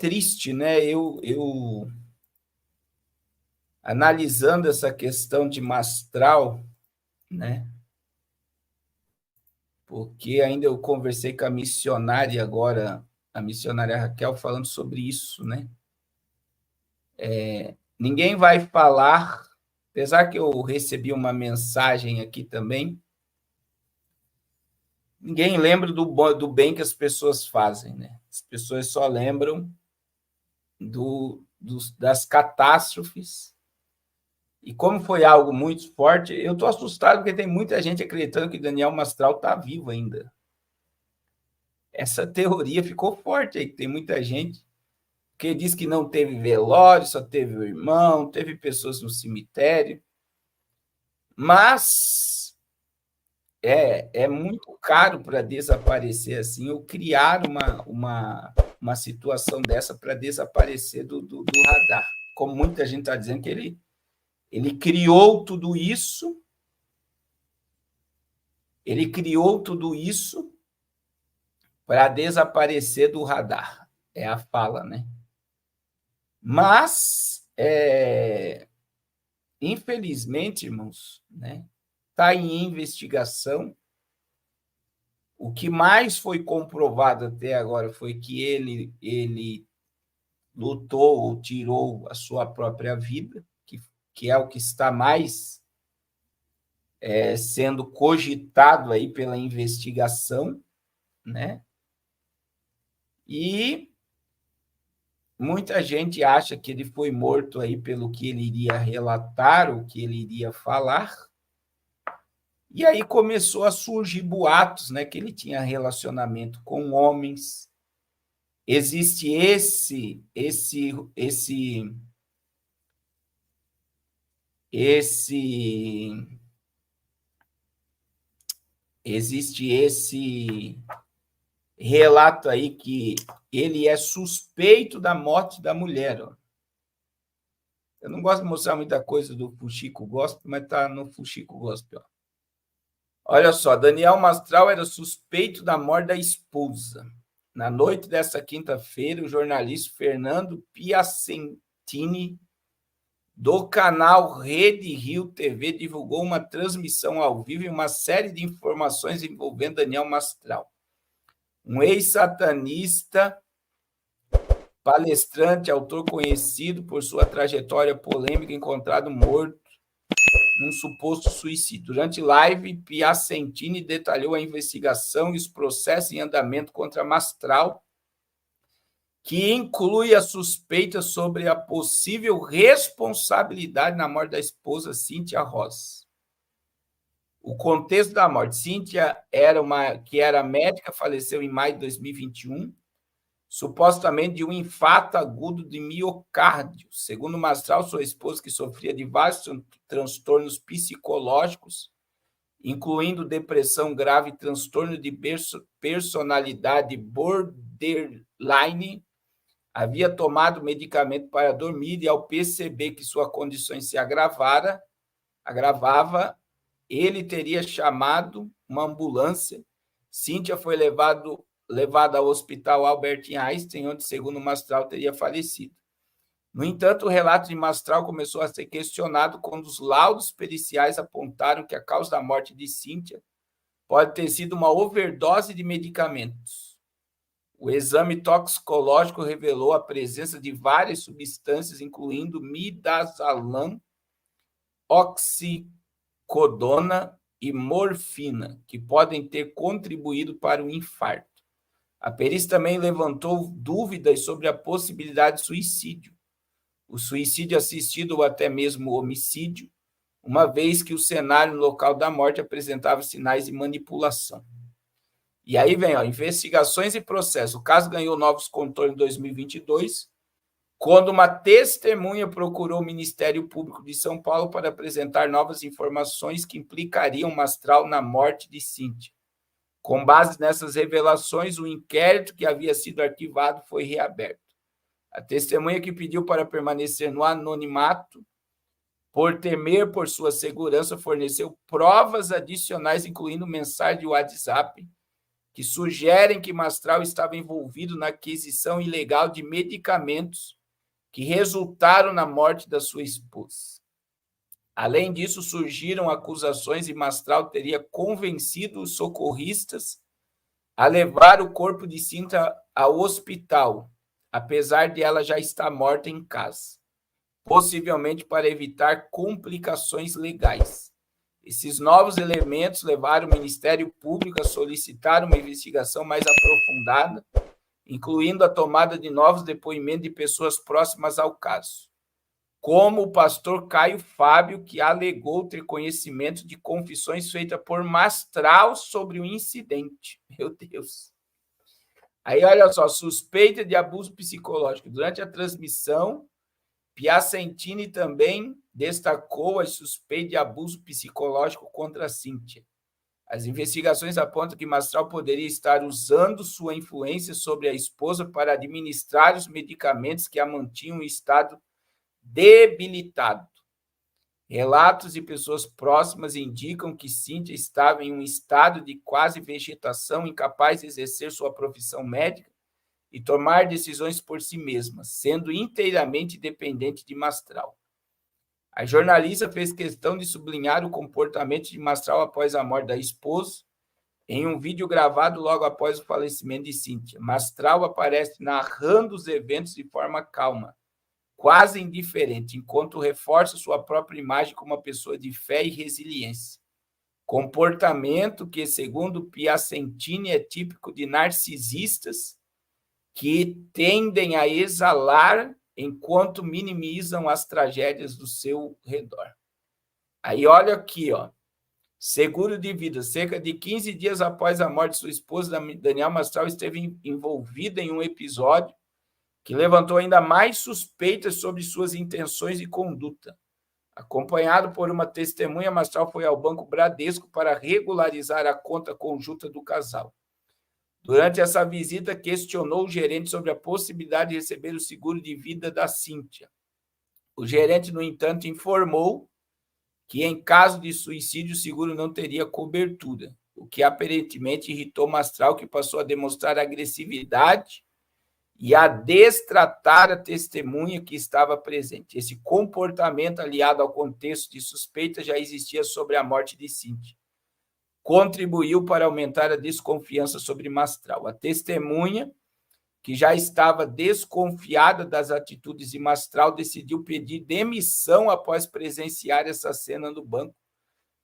triste, né? Eu analisando essa questão de mastral, né? Porque ainda eu conversei com a missionária agora, a missionária Raquel, falando sobre isso, né? Ninguém vai falar, apesar que eu recebi uma mensagem aqui também, ninguém lembra do bem que as pessoas fazem, né? As pessoas só lembram das catástrofes. E como foi algo muito forte, eu estou assustado porque tem muita gente acreditando que Daniel Mastral está vivo ainda. Essa teoria ficou forte aí, tem muita gente que diz que não teve velório, só teve o irmão, teve pessoas no cemitério. Mas é muito caro para desaparecer assim, ou criar uma situação dessa para desaparecer do radar. Como muita gente está dizendo que ele criou tudo isso, para desaparecer do radar. É a fala, né? Mas, infelizmente, irmãos, né, está em investigação. O que mais foi comprovado até agora foi que ele lutou ou tirou a sua própria vida, que é o que está mais sendo cogitado aí pela investigação, né? E muita gente acha que ele foi morto aí pelo que ele iria relatar, o que ele iria falar. E aí começou a surgir boatos, né, que ele tinha relacionamento com homens. Existe esse relato aí que ele é suspeito da morte da mulher. Ó. Eu não gosto de mostrar muita coisa do Fuxico Gospel, mas está no Fuxico Gospel. Ó. Olha só, Daniel Mastral era suspeito da morte da esposa. Na noite desta quinta-feira, o jornalista Fernando Piacentini, do canal Rede Rio TV, divulgou uma transmissão ao vivo e uma série de informações envolvendo Daniel Mastral, um ex-satanista, palestrante, autor conhecido por sua trajetória polêmica, encontrado morto num suposto suicídio. Durante live, Piacentini detalhou a investigação e os processos em andamento contra Mastral, que inclui a suspeita sobre a possível responsabilidade na morte da esposa Cíntia Ross. O contexto da morte. Cíntia era médica, faleceu em maio de 2021, supostamente de um infarto agudo de miocárdio. Segundo Mastral, sua esposa, que sofria de vários transtornos psicológicos, incluindo depressão grave e transtorno de personalidade borderline, havia tomado medicamento para dormir e, ao perceber que sua condição se agravava, ele teria chamado uma ambulância. Cíntia foi levada ao hospital Albert Einstein, onde, segundo Mastral, teria falecido. No entanto, o relato de Mastral começou a ser questionado quando os laudos periciais apontaram que a causa da morte de Cíntia pode ter sido uma overdose de medicamentos. O exame toxicológico revelou a presença de várias substâncias, incluindo midazolam, oxicodona e morfina, que podem ter contribuído para o infarto. A perícia também levantou dúvidas sobre a possibilidade de suicídio, o suicídio assistido ou até mesmo homicídio, uma vez que o cenário no local da morte apresentava sinais de manipulação. E aí vem, investigações e processos. O caso ganhou novos contornos em 2022, quando uma testemunha procurou o Ministério Público de São Paulo para apresentar novas informações que implicariam Mastral na morte de Cíntia. Com base nessas revelações, o inquérito que havia sido arquivado foi reaberto. A testemunha, que pediu para permanecer no anonimato, por temer por sua segurança, forneceu provas adicionais, incluindo mensagem de WhatsApp que sugerem que Mastral estava envolvido na aquisição ilegal de medicamentos que resultaram na morte da sua esposa. Além disso, surgiram acusações e Mastral teria convencido os socorristas a levar o corpo de Cíntia ao hospital, apesar de ela já estar morta em casa, possivelmente para evitar complicações legais. Esses novos elementos levaram o Ministério Público a solicitar uma investigação mais aprofundada, incluindo a tomada de novos depoimentos de pessoas próximas ao caso, como o pastor Caio Fábio, que alegou ter conhecimento de confissões feitas por Mastral sobre o incidente. Meu Deus. Aí, olha só, suspeita de abuso psicológico. Durante a transmissão, Piacentini também destacou a suspeita de abuso psicológico contra Cíntia. As investigações apontam que Mastral poderia estar usando sua influência sobre a esposa para administrar os medicamentos que a mantinham em estado debilitado. Relatos de pessoas próximas indicam que Cíntia estava em um estado de quase vegetação, incapaz de exercer sua profissão médica e tomar decisões por si mesma, sendo inteiramente dependente de Mastral. A jornalista fez questão de sublinhar o comportamento de Mastral após a morte da esposa, em um vídeo gravado logo após o falecimento de Cíntia. Mastral aparece narrando os eventos de forma calma, quase indiferente, enquanto reforça sua própria imagem como uma pessoa de fé e resiliência. Comportamento que, segundo Piacentini, é típico de narcisistas que tendem a exalar enquanto minimizam as tragédias do seu redor. Aí olha aqui, ó. Seguro de vida. Cerca de 15 dias após a morte de sua esposa, Daniela Mastral esteve envolvida em um episódio que levantou ainda mais suspeitas sobre suas intenções e conduta. Acompanhado por uma testemunha, Mastral foi ao Banco Bradesco para regularizar a conta conjunta do casal. Durante essa visita, questionou o gerente sobre a possibilidade de receber o seguro de vida da Cíntia. O gerente, no entanto, informou que, em caso de suicídio, o seguro não teria cobertura, o que aparentemente irritou Mastral, que passou a demonstrar agressividade e a destratar a testemunha que estava presente. Esse comportamento, aliado ao contexto de suspeita, já existia sobre a morte de Cíntia. Contribuiu para aumentar a desconfiança sobre Mastral. A testemunha, que já estava desconfiada das atitudes de Mastral, decidiu pedir demissão após presenciar essa cena no banco,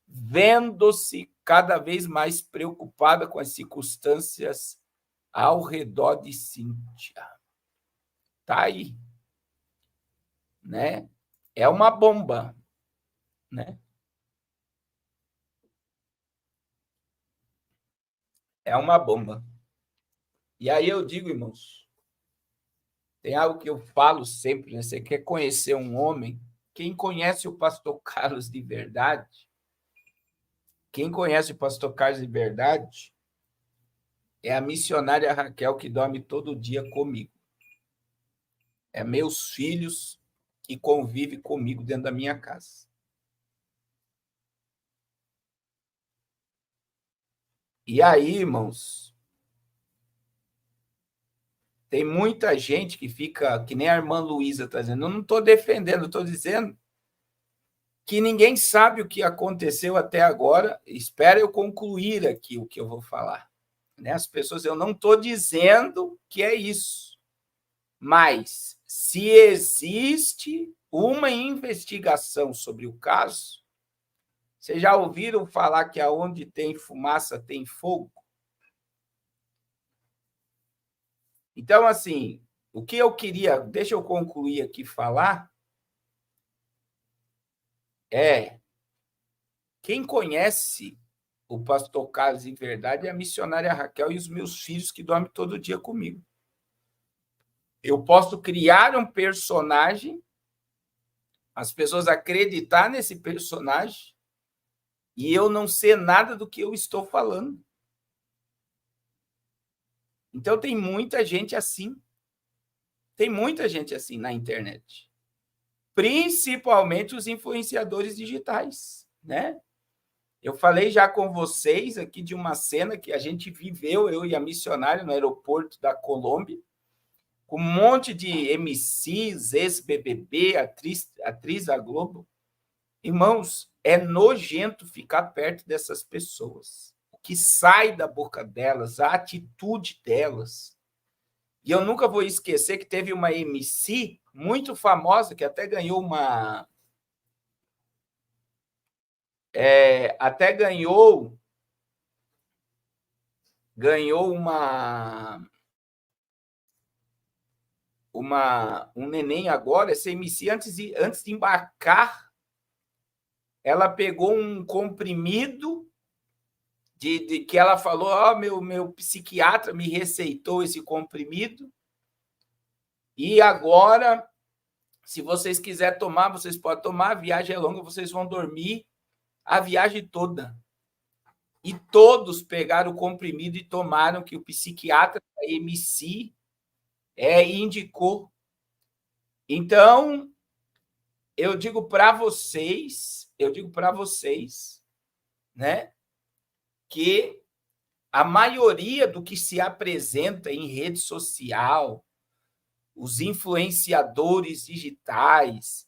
vendo-se cada vez mais preocupada com as circunstâncias ao redor de Cíntia. Tá aí, né? É uma bomba, né? É uma bomba. E aí eu digo, irmãos, tem algo que eu falo sempre, né? Você quer conhecer um homem? Quem conhece o pastor Carlos de verdade, quem conhece o pastor Carlos de verdade, é a missionária Raquel, que dorme todo dia comigo. É meus filhos que convivem comigo dentro da minha casa. E aí, irmãos, tem muita gente que fica, que nem a irmã Luísa está dizendo, eu não estou defendendo, estou dizendo que ninguém sabe o que aconteceu até agora. Espera eu concluir aqui o que eu vou falar. Né? As pessoas, eu não estou dizendo que é isso, mas se existe uma investigação sobre o caso, vocês já ouviram falar que aonde tem fumaça tem fogo? Então, assim, o que eu queria, deixa eu concluir aqui falar, quem conhece o pastor Carlos em verdade é a missionária Raquel e os meus filhos que dormem todo dia comigo. Eu posso criar um personagem, as pessoas acreditar nesse personagem e eu não sei nada do que eu estou falando. Então, tem muita gente assim. Tem muita gente assim na internet. Principalmente os influenciadores digitais, né? Eu falei já com vocês aqui de uma cena que a gente viveu, eu e a missionária, no aeroporto da Colômbia, com um monte de MCs, ex-BBB, atriz da Globo. Irmãos, é nojento ficar perto dessas pessoas. O que sai da boca delas, a atitude delas. E eu nunca vou esquecer que teve uma MC muito famosa, que até ganhou uma... até ganhou um neném agora, essa MC, antes de embarcar, ela pegou um comprimido de que ela falou, meu psiquiatra me receitou esse comprimido, e agora, se vocês quiserem tomar, vocês podem tomar, a viagem é longa, vocês vão dormir a viagem toda. E todos pegaram o comprimido e tomaram, que o psiquiatra da MC indicou. Então, eu digo para vocês, né, que a maioria do que se apresenta em rede social, os influenciadores digitais,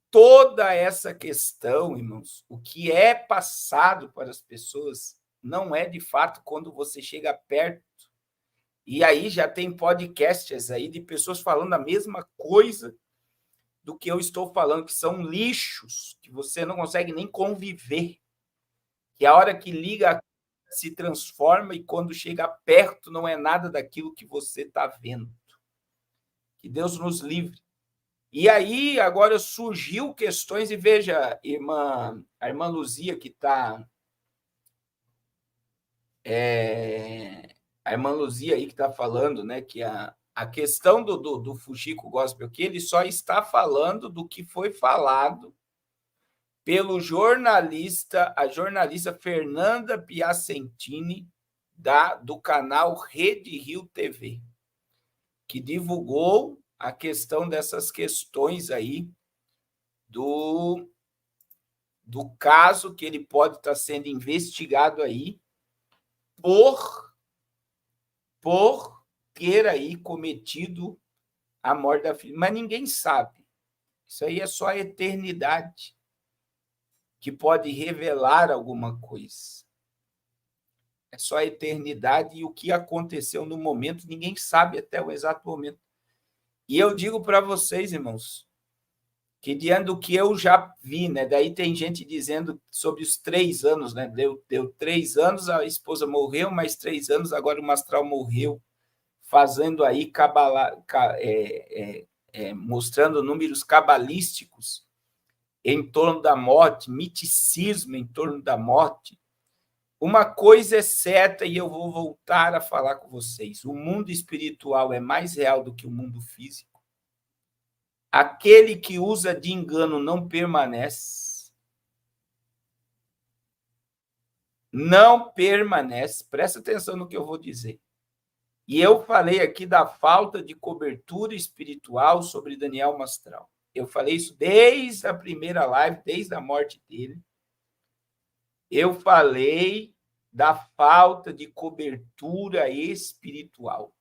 toda essa questão, irmãos, o que é passado para as pessoas não é de fato quando você chega perto. E aí já tem podcasts aí de pessoas falando a mesma coisa do que eu estou falando, que são lixos, que você não consegue nem conviver. Que a hora que liga se transforma e quando chega perto não é nada daquilo que você está vendo. Que Deus nos livre. E aí, agora surgiu questões, e veja, a irmã Luzia, que está... a irmã Luzia aí que está falando, né, que a questão do Fuxico Gospel aqui, ele só está falando do que foi falado pelo a jornalista Fernanda Piacentini, do canal Rede Rio TV, que divulgou a questão dessas questões aí do caso que ele pode estar sendo investigado aí por ter aí cometido a morte da filha. Mas ninguém sabe. Isso aí é só a eternidade que pode revelar alguma coisa. É só a eternidade, e o que aconteceu no momento, ninguém sabe até o exato momento. E eu digo para vocês, irmãos, que diante do que eu já vi, né? Daí tem gente dizendo sobre os 3 anos, né? Deu 3 anos, a esposa morreu, mais 3 anos, agora o Mastral morreu, fazendo aí mostrando números cabalísticos em torno da morte, miticismo em torno da morte. Uma coisa é certa, e eu vou voltar a falar com vocês: o mundo espiritual é mais real do que o mundo físico. Aquele que usa de engano não permanece. Não permanece. Presta atenção no que eu vou dizer. E eu falei aqui da falta de cobertura espiritual sobre Daniel Mastral. Eu falei isso desde a primeira live, desde a morte dele. Eu falei da falta de cobertura espiritual.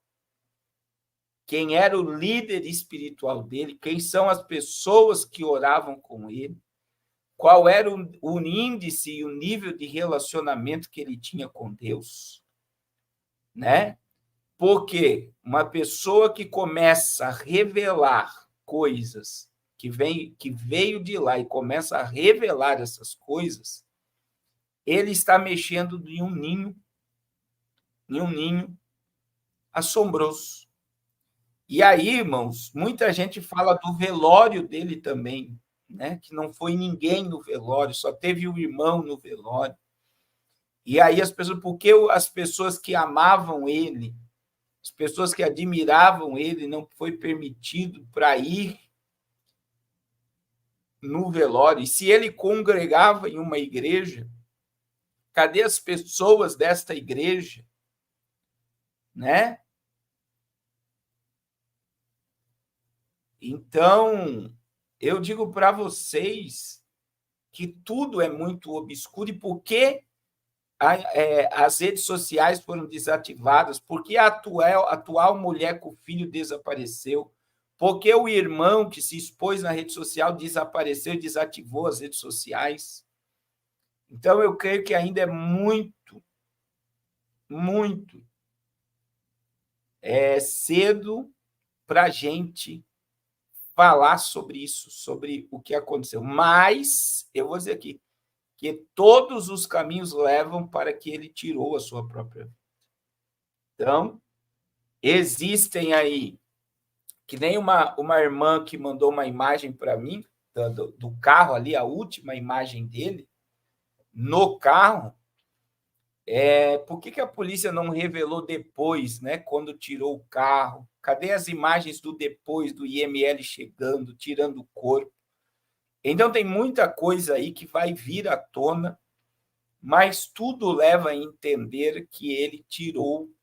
Quem era o líder espiritual dele, quem são as pessoas que oravam com ele, qual era o índice e o nível de relacionamento que ele tinha com Deus, né? Porque uma pessoa que começa a revelar coisas que veio de lá e começa a revelar essas coisas, ele está mexendo em um ninho assombroso. E aí, irmãos, muita gente fala do velório dele também, né? Que não foi ninguém no velório, só teve o irmão no velório. E aí porque as pessoas que amavam ele, as pessoas que admiravam ele, não foi permitido para ir no velório. E se ele congregava em uma igreja, cadê as pessoas desta igreja, né? Então, eu digo para vocês que tudo é muito obscuro e por que as redes sociais foram desativadas, por que a atual mulher com o filho desapareceu, por que o irmão que se expôs na rede social desapareceu e desativou as redes sociais. Então, eu creio que ainda é muito cedo para a gente falar sobre isso, sobre o que aconteceu. Mas, eu vou dizer aqui, que todos os caminhos levam para que ele tirou a sua própria vida. Então, existem aí, que nem uma irmã que mandou uma imagem para mim, do carro ali, a última imagem dele, no carro. Por que a polícia não revelou depois, né, quando tirou o carro? Cadê as imagens do depois, do IML chegando, tirando o corpo? Então, tem muita coisa aí que vai vir à tona, mas tudo leva a entender que ele tirou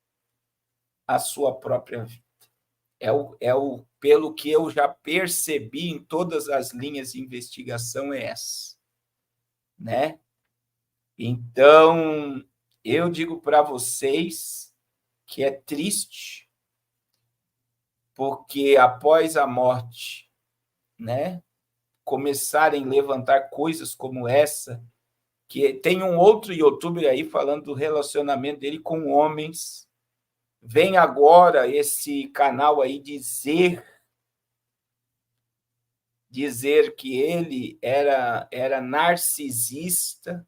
a sua própria vida. Pelo que eu já percebi em todas as linhas de investigação, é essa. Né? Então, eu digo para vocês que é triste, porque após a morte, né, começarem a levantar coisas como essa, que tem um outro youtuber aí falando do relacionamento dele com homens. Vem agora esse canal aí dizer que ele era narcisista,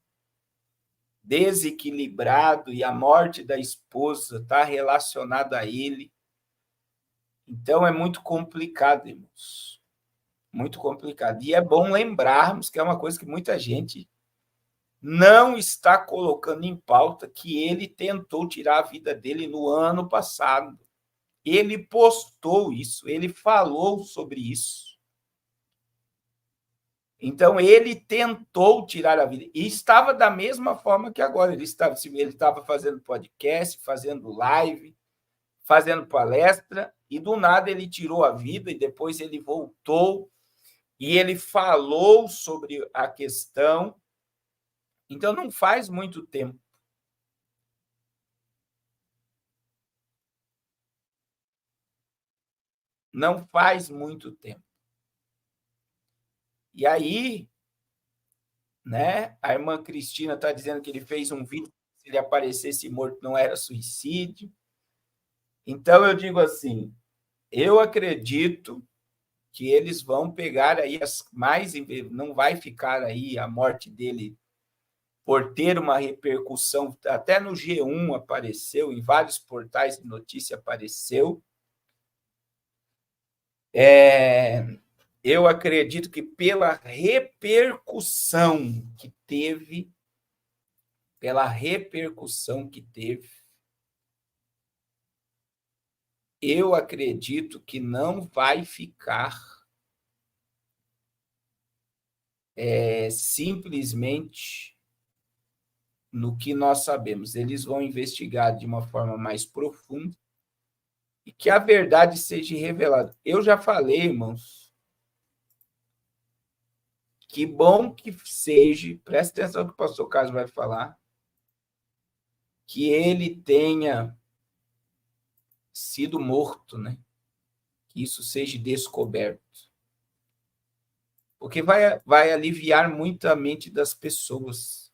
desequilibrado, e a morte da esposa está relacionada a ele. Então, é muito complicado, irmãos. Muito complicado. E é bom lembrarmos que é uma coisa que muita gente não está colocando em pauta, que ele tentou tirar a vida dele no ano passado. Ele postou isso, ele falou sobre isso. Então, ele tentou tirar a vida. E estava da mesma forma que agora. Ele estava fazendo podcast, fazendo live, fazendo palestra, e do nada ele tirou a vida, e depois ele voltou, e ele falou sobre a questão. Então, não faz muito tempo. Não faz muito tempo. E aí, né, a irmã Cristina está dizendo que ele fez um vídeo, se ele aparecesse morto não era suicídio. Então, eu digo assim, eu acredito que eles vão pegar aí não vai ficar aí a morte dele por ter uma repercussão, até no G1 apareceu, em vários portais de notícia apareceu. Eu acredito que pela repercussão que teve, eu acredito que não vai ficar simplesmente no que nós sabemos. Eles vão investigar de uma forma mais profunda e que a verdade seja revelada. Eu já falei, irmãos, que bom que seja, presta atenção no que o pastor Carlos vai falar, que ele tenha sido morto, né? Que isso seja descoberto. Porque vai aliviar muito a mente das pessoas.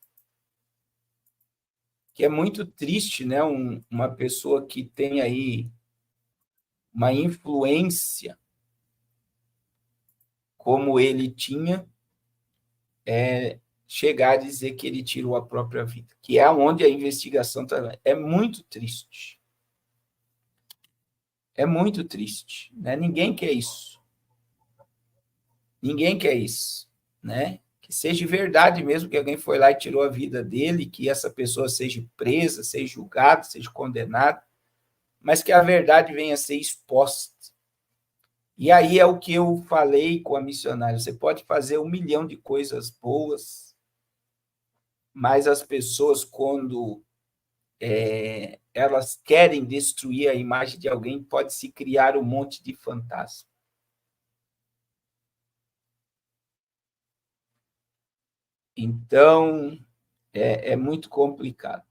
Que é muito triste, né? Uma pessoa que tem aí uma influência como ele tinha, chegar a dizer que ele tirou a própria vida, que é onde a investigação está. É muito triste. É muito triste, né? Ninguém quer isso. Ninguém quer isso, né? Que seja verdade mesmo que alguém foi lá e tirou a vida dele, que essa pessoa seja presa, seja julgada, seja condenada, mas que a verdade venha a ser exposta. E aí é o que eu falei com a missionária, você pode fazer 1 milhão de coisas boas, mas as pessoas, quando elas querem destruir a imagem de alguém, pode se criar um monte de fantasma. Então, é muito complicado,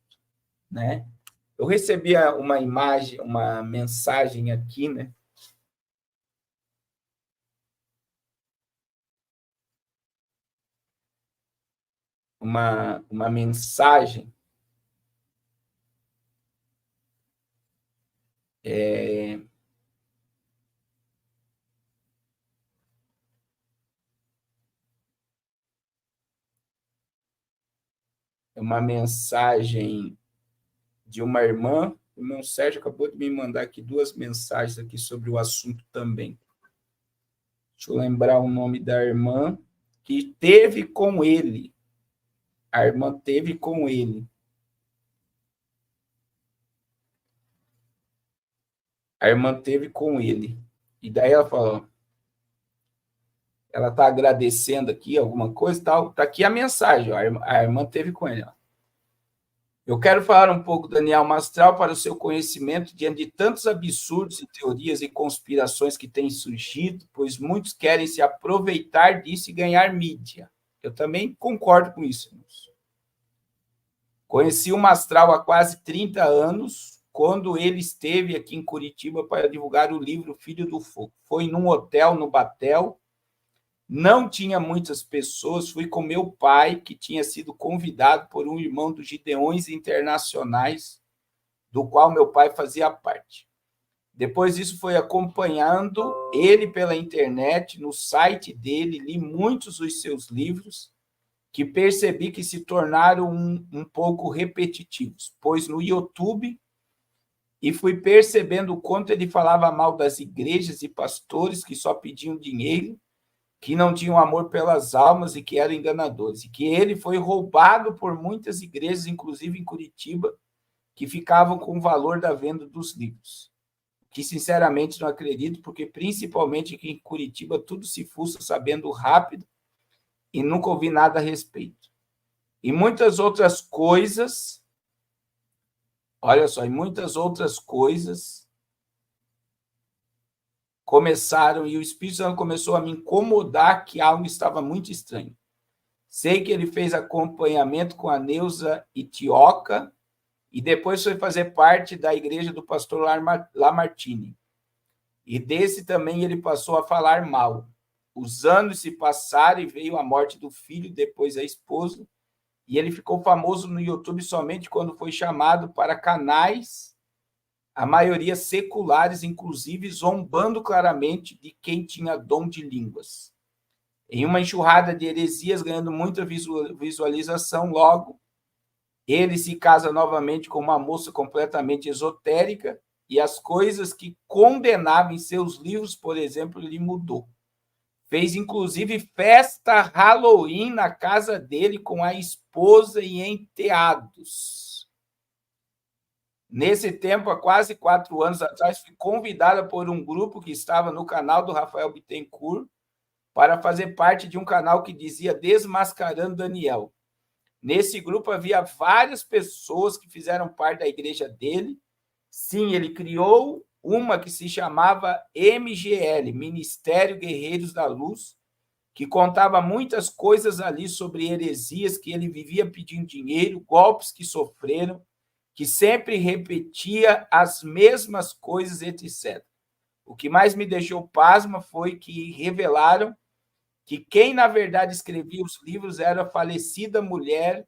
né? Eu recebi uma imagem, uma mensagem aqui, né? Uma mensagem uma mensagem de uma irmã. O irmão Sérgio acabou de me mandar aqui 2 mensagens aqui sobre o assunto também. Deixa eu lembrar o nome da irmã que teve com ele. A irmã teve com ele. A irmã teve com ele. E daí ela falou, ela está agradecendo aqui alguma coisa e tal. Está aqui a mensagem, ó, a irmã teve com ele. Ó. Eu quero falar um pouco, Daniel Mastral, para o seu conhecimento diante de tantos absurdos e teorias e conspirações que têm surgido, pois muitos querem se aproveitar disso e ganhar mídia. Eu também concordo com isso, irmãos. Conheci o Mastral há quase 30 anos, quando ele esteve aqui em Curitiba para divulgar o livro Filho do Fogo. Foi num hotel no Batel, não tinha muitas pessoas, fui com meu pai, que tinha sido convidado por um irmão dos Gideões Internacionais, do qual meu pai fazia parte. Depois disso, foi acompanhando ele pela internet, no site dele, li muitos dos seus livros, que percebi que se tornaram um pouco repetitivos, pois no YouTube, e fui percebendo o quanto ele falava mal das igrejas e pastores que só pediam dinheiro, que não tinham amor pelas almas e que eram enganadores, e que ele foi roubado por muitas igrejas, inclusive em Curitiba, que ficavam com o valor da venda dos livros. Que, sinceramente, não acredito, porque, principalmente aqui em Curitiba, tudo se fuça sabendo rápido e nunca ouvi nada a respeito. E muitas outras coisas, olha só, e muitas outras coisas começaram, e o Espírito Santo começou a me incomodar que algo estava muito estranho. Sei que ele fez acompanhamento com a Neuza Itioca e depois foi fazer parte da igreja do pastor Lamartine. E desse também ele passou a falar mal. Os anos se passaram e veio a morte do filho, depois a esposa, e ele ficou famoso no YouTube somente quando foi chamado para canais, a maioria seculares, inclusive zombando claramente de quem tinha dom de línguas. Em uma enxurrada de heresias, ganhando muita visualização, logo, ele se casa novamente com uma moça completamente esotérica e as coisas que condenava em seus livros, por exemplo, ele mudou. Fez, inclusive, festa Halloween na casa dele com a esposa e enteados. Nesse tempo, há quase 4 anos atrás, fui convidada por um grupo que estava no canal do Rafael Bittencourt para fazer parte de um canal que dizia Desmascarando Daniel. Nesse grupo havia várias pessoas que fizeram parte da igreja dele. Sim, ele criou uma que se chamava MGL, Ministério Guerreiros da Luz, que contava muitas coisas ali sobre heresias que ele vivia pedindo dinheiro, golpes que sofreram, que sempre repetia as mesmas coisas, etc. O que mais me deixou pasma foi que revelaram que quem, na verdade, escrevia os livros era a falecida mulher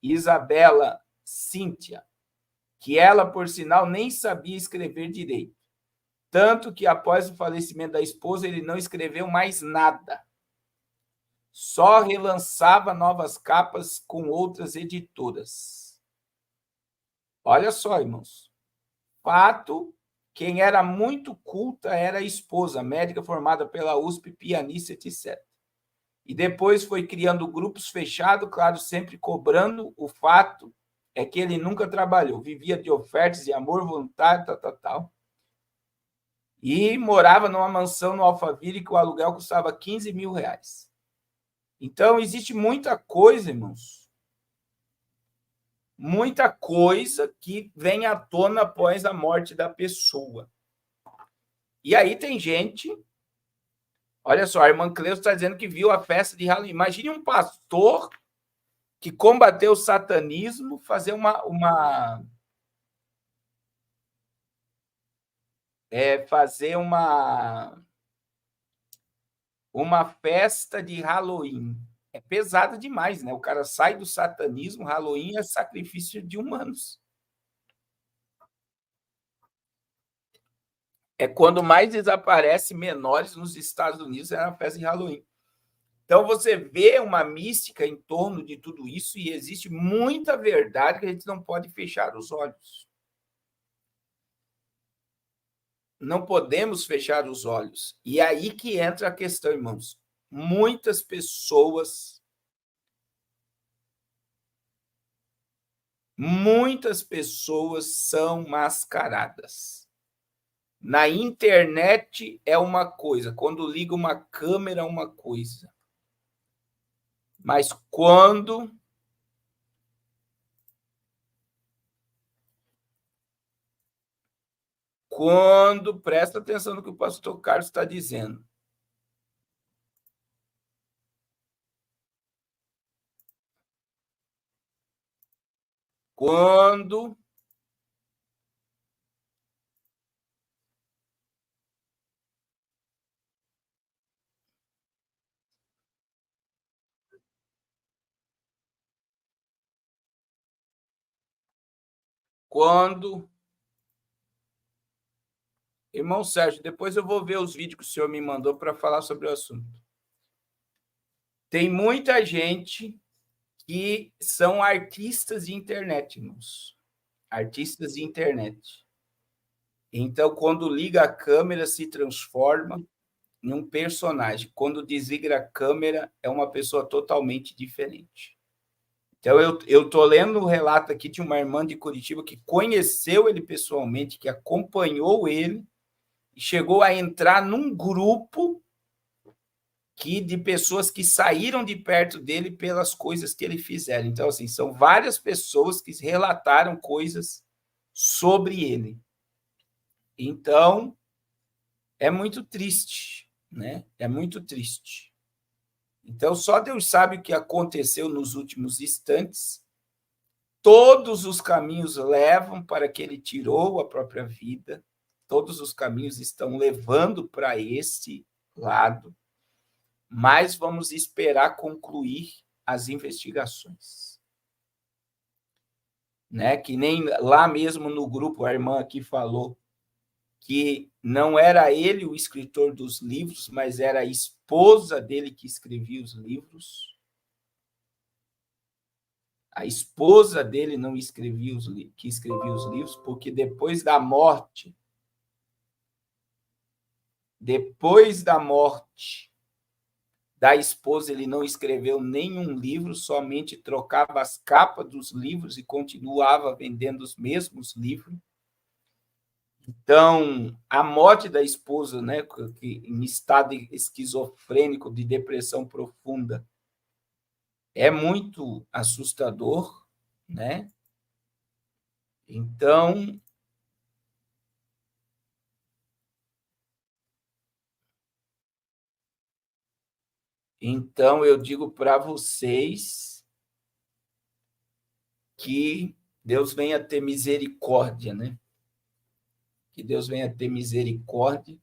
Isabela Cíntia, que ela, por sinal, nem sabia escrever direito. Tanto que, após o falecimento da esposa, ele não escreveu mais nada. Só relançava novas capas com outras editoras. Olha só, irmãos. Fato, quem era muito culta era a esposa, médica formada pela USP, pianista, etc. E depois foi criando grupos fechados, claro, sempre cobrando. O fato é que ele nunca trabalhou, vivia de ofertas de amor voluntário, tal. E morava numa mansão no Alphaville que o aluguel custava 15 mil reais. Então, existe muita coisa, irmãos, muita coisa que vem à tona após a morte da pessoa. E aí tem gente, olha só, a irmã Cleusa está dizendo que viu a festa de Halloween. Imagine um pastor que combateu o satanismo, fazer fazer uma festa de Halloween. É pesado demais, né? O cara sai do satanismo, Halloween é sacrifício de humanos. É quando mais desaparece menores nos Estados Unidos, é na festa de Halloween. Então, você vê uma mística em torno de tudo isso e existe muita verdade que a gente não pode fechar os olhos. Não podemos fechar os olhos. E aí que entra a questão, irmãos. Muitas pessoas são mascaradas. Na internet é uma coisa, quando liga uma câmera é uma coisa. Mas quando presta atenção no que o pastor Carlos está dizendo. Quando Irmão Sérgio, depois eu vou ver os vídeos que o senhor me mandou para falar sobre o assunto. Tem muita gente que são artistas de internet, irmãos. Artistas de internet. Então, quando liga a câmera, se transforma em um personagem. Quando desliga a câmera, é uma pessoa totalmente diferente. Então, eu estou lendo um relato aqui de uma irmã de Curitiba que conheceu ele pessoalmente, que acompanhou ele, e chegou a entrar num grupo de pessoas que saíram de perto dele pelas coisas que ele fizeram. Então, assim, são várias pessoas que relataram coisas sobre ele. Então, é muito triste, né? É muito triste. Então, só Deus sabe o que aconteceu nos últimos instantes. Todos os caminhos levam para que ele tirou a própria vida. Todos os caminhos estão levando para esse lado. Mas vamos esperar concluir as investigações. Né? Que nem lá mesmo no grupo, a irmã aqui falou que não era ele o escritor dos livros, mas era a esposa dele que escrevia os livros. A esposa dele não escrevia que escrevia os livros, porque depois da morte da esposa, ele não escreveu nenhum livro, somente trocava as capas dos livros e continuava vendendo os mesmos livros. Então, a morte da esposa, né, em estado esquizofrênico de depressão profunda, é muito assustador, né? Então, eu digo para vocês que Deus venha ter misericórdia, né? Que Deus venha ter misericórdia.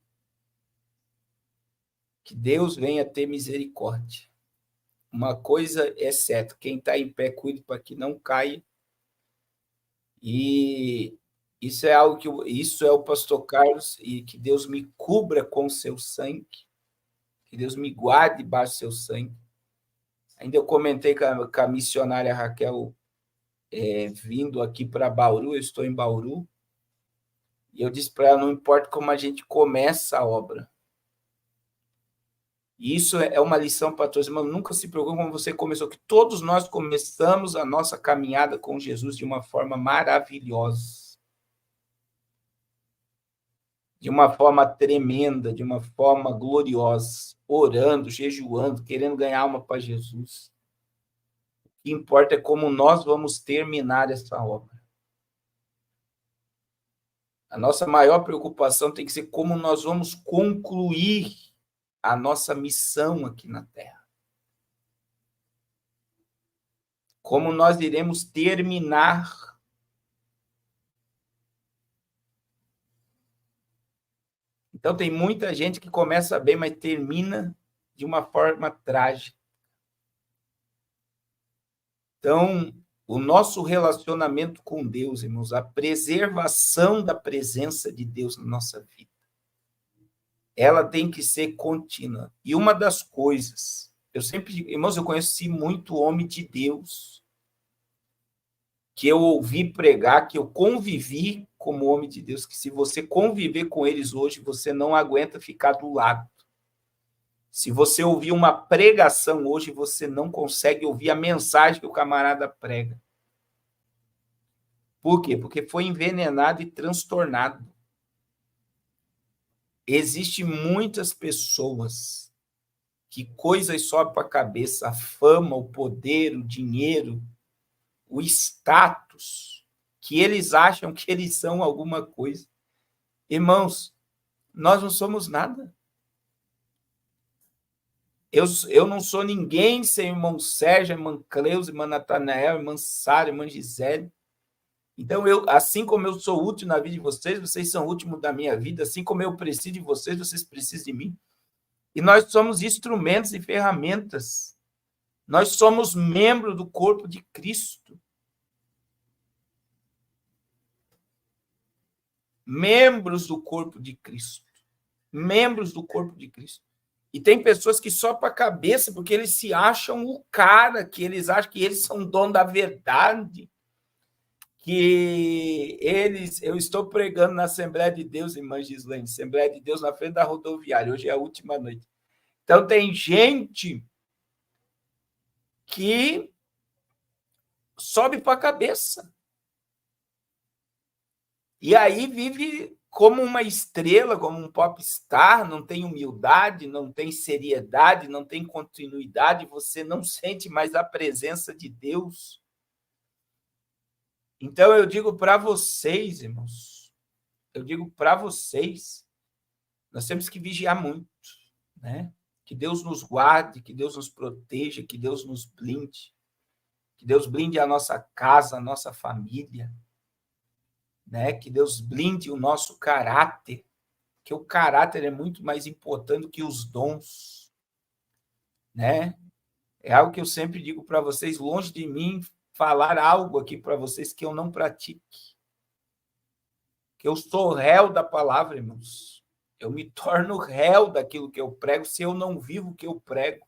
Que Deus venha ter misericórdia. Uma coisa é certa, quem está em pé, cuide para que não caia. E isso é algo isso é o pastor Carlos, e que Deus me cubra com seu sangue, que Deus me guarde debaixo do seu sangue. Ainda eu comentei com a missionária Raquel, vindo aqui para Bauru, eu estou em Bauru, e eu disse para ela, não importa como a gente começa a obra. E isso é uma lição para todos, irmãos, nunca se preocupe como você começou, que todos nós começamos a nossa caminhada com Jesus de uma forma maravilhosa. De uma forma tremenda, de uma forma gloriosa, orando, jejuando, querendo ganhar alma para Jesus. O que importa é como nós vamos terminar essa obra. A nossa maior preocupação tem que ser como nós vamos concluir a nossa missão aqui na Terra. como nós iremos terminar. Então, tem muita gente que começa bem, mas termina de uma forma trágica. Então, o nosso relacionamento com Deus, irmãos, a preservação da presença de Deus na nossa vida, ela tem que ser contínua. E uma das coisas, eu sempre digo, irmãos, eu conheci muito homem de Deus, que eu ouvi pregar, que eu convivi como homem de Deus, que se você conviver com eles hoje, você não aguenta ficar do lado. Se você ouvir uma pregação hoje, você não consegue ouvir a mensagem que o camarada prega. Por quê? Porque foi envenenado e transtornado. Existem muitas pessoas que coisas sobem para a cabeça, a fama, o poder, o dinheiro, o status, que eles acham que eles são alguma coisa. Irmãos, nós não somos nada. Eu não sou ninguém sem irmão Sérgio, irmã Cleusa, irmã Natanael, irmã Sara, irmã Gisele. Então, assim como eu sou útil na vida de vocês, vocês são últimos da minha vida, assim como eu preciso de vocês, vocês precisam de mim. E nós somos instrumentos e ferramentas. Nós somos membros do corpo de Cristo. Membros do corpo de Cristo. Membros do corpo de Cristo. E tem pessoas que só para a cabeça, porque eles se acham o cara, que eles acham que eles são dono da verdade, que eles... Eu estou pregando na Assembleia de Deus, irmã Gislaine, Assembleia de Deus na frente da rodoviária, hoje é a última noite. Então, tem gente que sobe para a cabeça. E aí vive como uma estrela, como um popstar, não tem humildade, não tem seriedade, não tem continuidade, você não sente mais a presença de Deus. Então, eu digo para vocês, irmãos, nós temos que vigiar muito, né? Que Deus nos guarde, que Deus nos proteja, que Deus nos blinde, que Deus blinde a nossa casa, a nossa família, né? Que Deus blinde o nosso caráter, que o caráter é muito mais importante do que os dons, né? É algo que eu sempre digo para vocês, longe de mim falar algo aqui para vocês que eu não pratique. Que eu sou réu da palavra, irmãos. Eu me torno réu daquilo que eu prego se eu não vivo o que eu prego.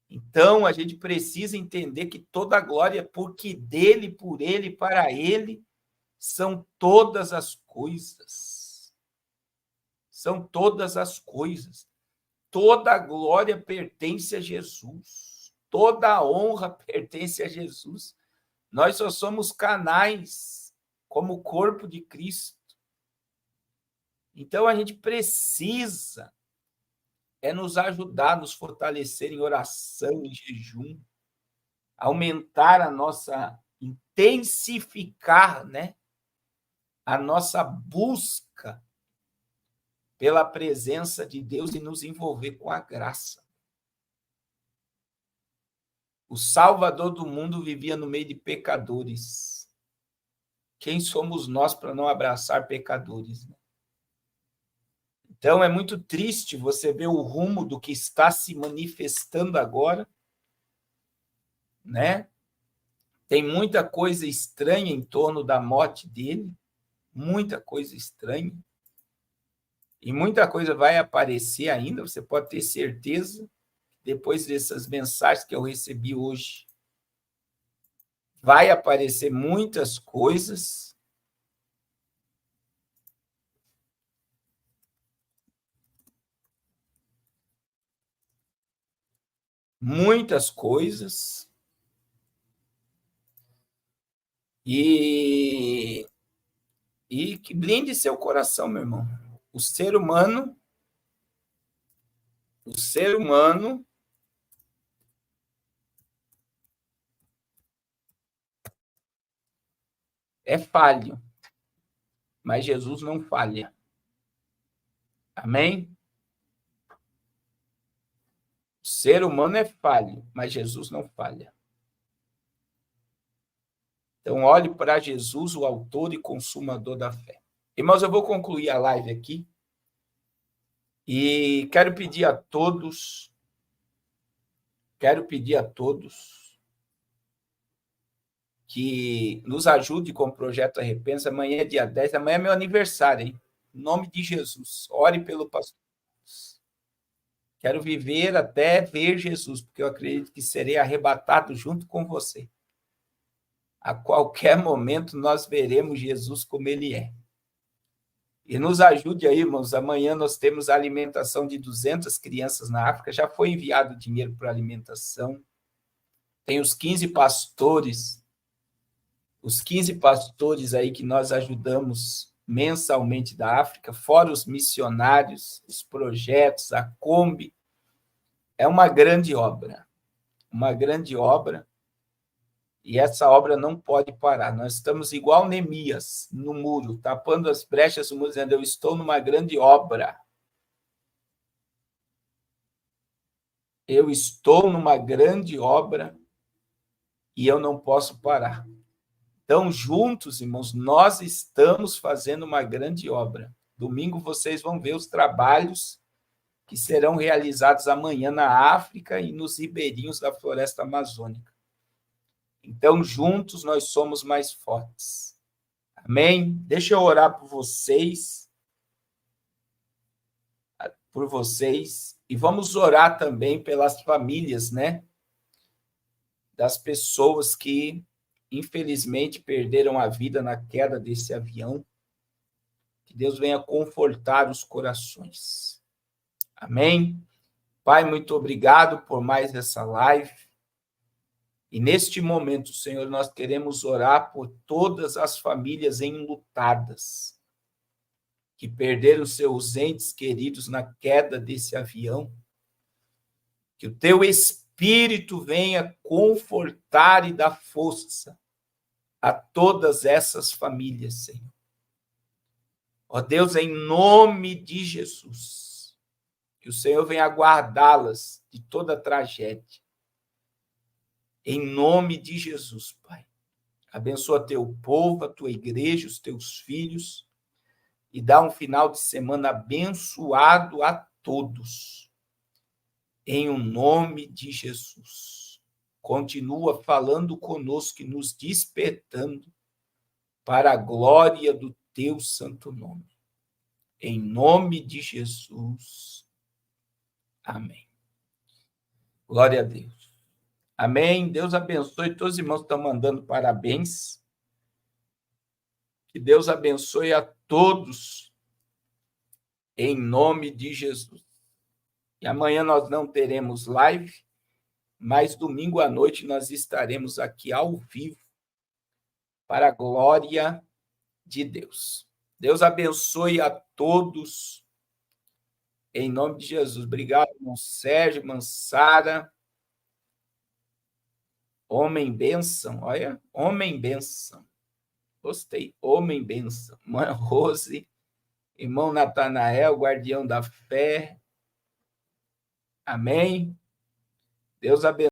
Então, a gente precisa entender que toda a glória, porque dele, por ele, para ele, são todas as coisas. São todas as coisas. Toda a glória pertence a Jesus. Toda a honra pertence a Jesus. Nós só somos canais, como o corpo de Cristo. Então, a gente precisa nos ajudar, nos fortalecer em oração, em jejum, aumentar a nossa, intensificar, né, a nossa busca pela presença de Deus e nos envolver com a graça. O Salvador do mundo vivia no meio de pecadores. Quem somos nós para não abraçar pecadores, né? Então, é muito triste você ver o rumo do que está se manifestando agora, né? Tem muita coisa estranha em torno da morte dele, muita coisa estranha. E muita coisa vai aparecer ainda, você pode ter certeza, depois dessas mensagens que eu recebi hoje. Vai aparecer muitas coisas. Muitas coisas. E que blinde seu coração, meu irmão. O ser humano é falho, mas Jesus não falha. Amém? O ser humano é falho, mas Jesus não falha. Então, olhe para Jesus, o autor e consumador da fé. Irmãos, eu vou concluir a live aqui e quero pedir a todos que nos ajude com o Projeto Arrepensa. Amanhã é dia 10, amanhã é meu aniversário, hein? Em nome de Jesus, ore pelo pastor. Quero viver até ver Jesus, porque eu acredito que serei arrebatado junto com você. A qualquer momento nós veremos Jesus como ele é. E nos ajude aí, irmãos. Amanhã nós temos a alimentação de 200 crianças na África. Já foi enviado dinheiro para alimentação. Tem os 15 pastores aí que nós ajudamos mensalmente da África, fora os missionários, os projetos, a Kombi. É uma grande obra, e essa obra não pode parar. Nós estamos igual Neemias, no muro, tapando as brechas do muro, dizendo, eu estou numa grande obra. Eu estou numa grande obra e eu não posso parar. Então, juntos, irmãos, nós estamos fazendo uma grande obra. Domingo vocês vão ver os trabalhos que serão realizados amanhã na África e nos ribeirinhos da floresta amazônica. Então, juntos nós somos mais fortes. Amém? Deixa eu orar por vocês. E vamos orar também pelas famílias, né? Das pessoas que, infelizmente, perderam a vida na queda desse avião. Que Deus venha confortar os corações. Amém? Pai, muito obrigado por mais essa live. E neste momento, Senhor, nós queremos orar por todas as famílias enlutadas, que perderam seus entes queridos na queda desse avião. Que o teu Espírito venha confortar e dar força a todas essas famílias, Senhor. Ó Deus, em nome de Jesus, que o Senhor venha guardá-las de toda tragédia. Em nome de Jesus, Pai. Abençoa teu povo, a tua igreja, os teus filhos, e dá um final de semana abençoado a todos. Em o nome de Jesus. Continua falando conosco e nos despertando para a glória do teu santo nome. Em nome de Jesus. Amém. Glória a Deus. Amém. Deus abençoe. Todos os irmãos estão mandando parabéns. Que Deus abençoe a todos. Em nome de Jesus. E amanhã nós não teremos live, mas domingo à noite nós estaremos aqui ao vivo para a glória de Deus. Deus abençoe a todos. Em nome de Jesus. Obrigado, irmão Sérgio, irmã Sara. Homem bênção, olha, homem bênção. Gostei, homem bênção. Mãe Rose, irmão Natanael, guardião da fé. Amém. Deus abençoe.